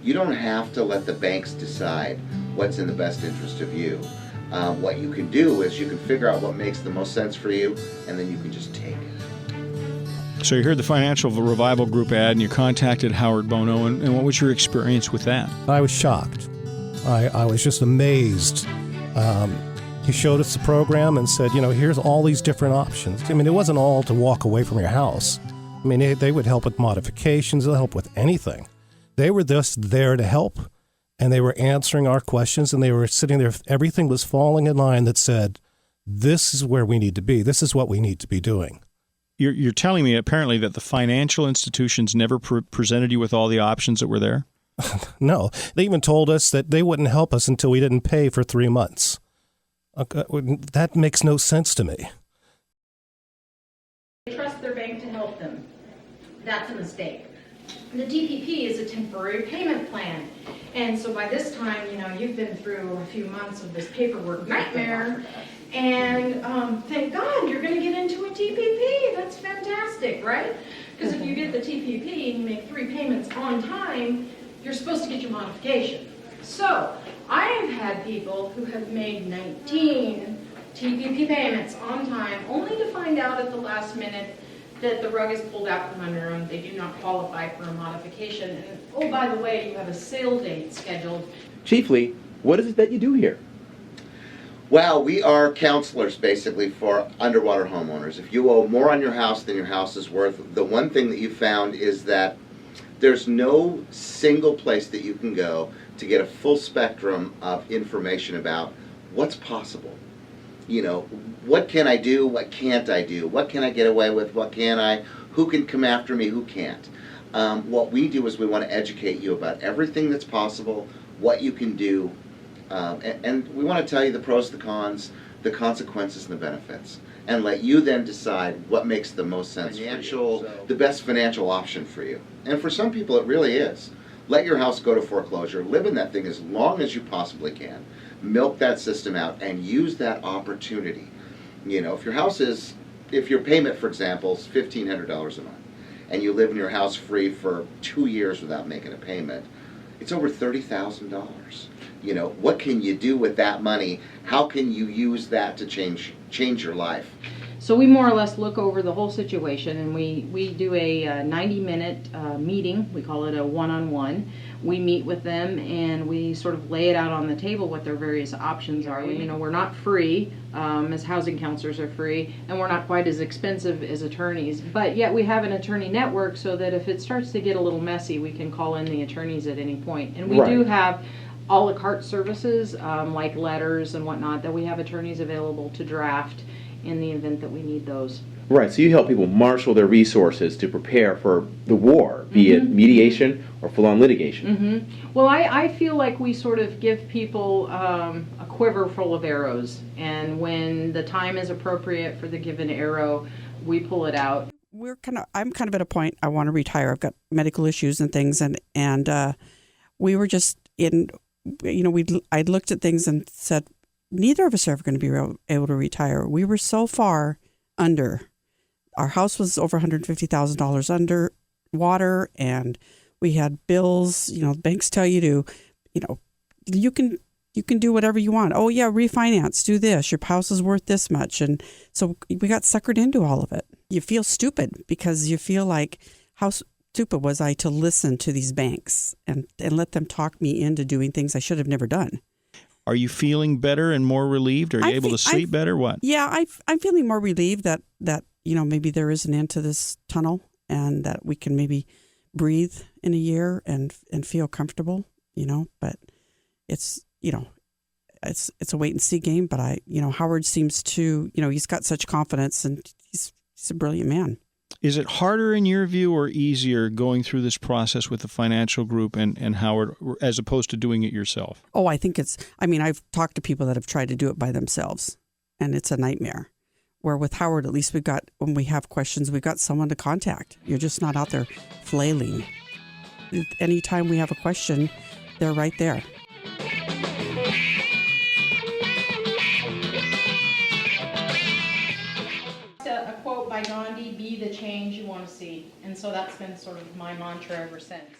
You don't have to let the banks decide what's in the best interest of you. What you can do is you can figure out what makes the most sense for you, and then you can just take it. So you heard the Financial Revival Group ad, and you contacted Howard Bono, and what was your experience with that? I was shocked. I was just amazed. He showed us the program and said, here's all these different options. I mean, it wasn't all to walk away from your house. I mean, they would help with modifications. They'll help with anything. They were just there to help, and they were answering our questions, and they were sitting there. Everything was falling in line that said, this is where we need to be. This is what we need to be doing. You're telling me apparently that the financial institutions never presented you with all the options that were there? No. They even told us that they wouldn't help us until we didn't pay for 3 months. That makes no sense to me. They trust their bank to help them. That's a mistake. The TPP is a temporary payment plan. And so by this time, you've been through a few months of this paperwork nightmare. And thank God you're going to get into a TPP. That's fantastic, right? Because if you get the TPP and you make 3 payments on time, you're supposed to get your modification. So I have had people who have made 19 TPP payments on time, only to find out at the last minute that the rug is pulled out from under them. They do not qualify for a modification. And oh, by the way, you have a sale date scheduled. Chiefly, what is it that you do here? Well, we are counselors basically for underwater homeowners. If you owe more on your house than your house is worth, the one thing that you found is that there's no single place that you can go to get a full spectrum of information about what's possible. What can I do? What can't I do? What can I get away with? What can I? Who can come after me? Who can't? What we do is we want to educate you about everything that's possible, what you can do, and we want to tell you the pros, the cons, the consequences, and the benefits, and let you then decide what makes the most sense for you. The best financial option for you. And for some people it really is. Let your house go to foreclosure, live in that thing as long as you possibly can, milk that system out, and use that opportunity. If your payment, for example, is $1,500 a month, and you live in your house free for 2 years without making a payment, it's over $30,000. What can you do with that money? How can you use that to change your life? So we more or less look over the whole situation, and we do a 90-minute meeting. We call it a one-on-one. We meet with them and we sort of lay it out on the table what their various options are. We're not free, as housing counselors are free, and we're not quite as expensive as attorneys. But yet we have an attorney network so that if it starts to get a little messy, we can call in the attorneys at any point. And we do have a la carte services, like letters and whatnot, that we have attorneys available to draft in the event that we need those. Right, so you help people marshal their resources to prepare for the war, be it mediation or full-on litigation. Well, I feel like we sort of give people a quiver full of arrows, and when the time is appropriate for the given arrow, we pull it out. I'm kind of at a point I want to retire. I've got medical issues and things, and we were just I looked at things and said, neither of us are ever going to be able to retire. We were so far under. Our house was over $150,000 under water, and we had bills. Banks tell you to, you can do whatever you want. Oh yeah, refinance, do this. Your house is worth this much, and so we got suckered into all of it. You feel stupid because you feel like, how stupid was I to listen to these banks and let them talk me into doing things I should have never done. Are you feeling better and more relieved? Are you able to sleep better? What? Yeah, I'm feeling more relieved that maybe there is an end to this tunnel, and that we can maybe breathe in a year and feel comfortable. But it's a wait and see game. But Howard seems to he's got such confidence, and he's a brilliant man. Is it harder in your view or easier going through this process with the financial group and Howard as opposed to doing it yourself? Oh, I think I've talked to people that have tried to do it by themselves, and it's a nightmare. Where with Howard, at least when we have questions, we've got someone to contact. You're just not out there flailing. Anytime we have a question, they're right there. A quote by Gandhi, be the change you want to see. And so that's been sort of my mantra ever since.